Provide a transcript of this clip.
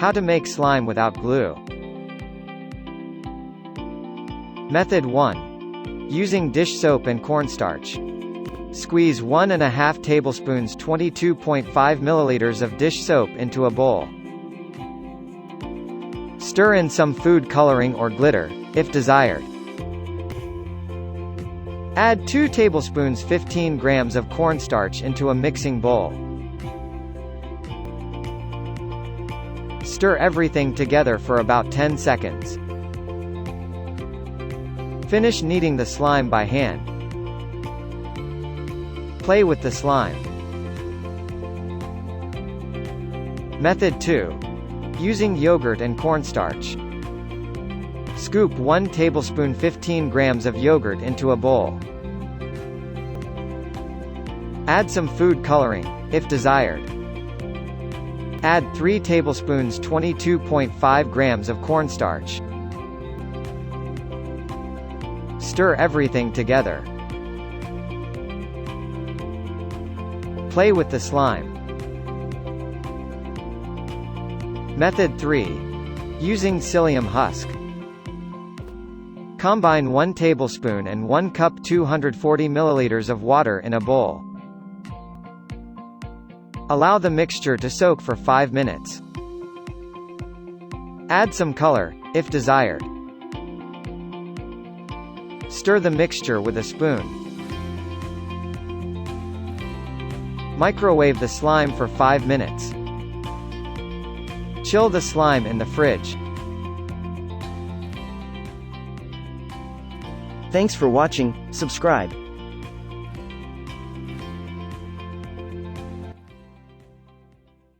How to make slime without glue. Method 1. Using dish soap and cornstarch. Squeeze 1½ tablespoons 22.5 milliliters of dish soap into a bowl. Stir in some food coloring or glitter, if desired. Add 2 tablespoons 15 grams of cornstarch into a mixing bowl. Stir everything together for about 10 seconds. Finish kneading the slime by hand. Play with the slime. Method 2. Using yogurt and cornstarch. Scoop 1 tablespoon 15 grams of yogurt into a bowl. Add some food coloring, if desired. Add 3 tablespoons 22.5 grams of cornstarch. Stir everything together. Play with the slime. Method 3. Using psyllium husk. Combine 1 tablespoon and 1 cup 240 milliliters of water in a bowl. Allow the mixture to soak for 5 minutes. Add some color, if desired. Stir the mixture with a spoon. Microwave the slime for 5 minutes. Chill the slime in the fridge. Thanks for watching. Subscribe.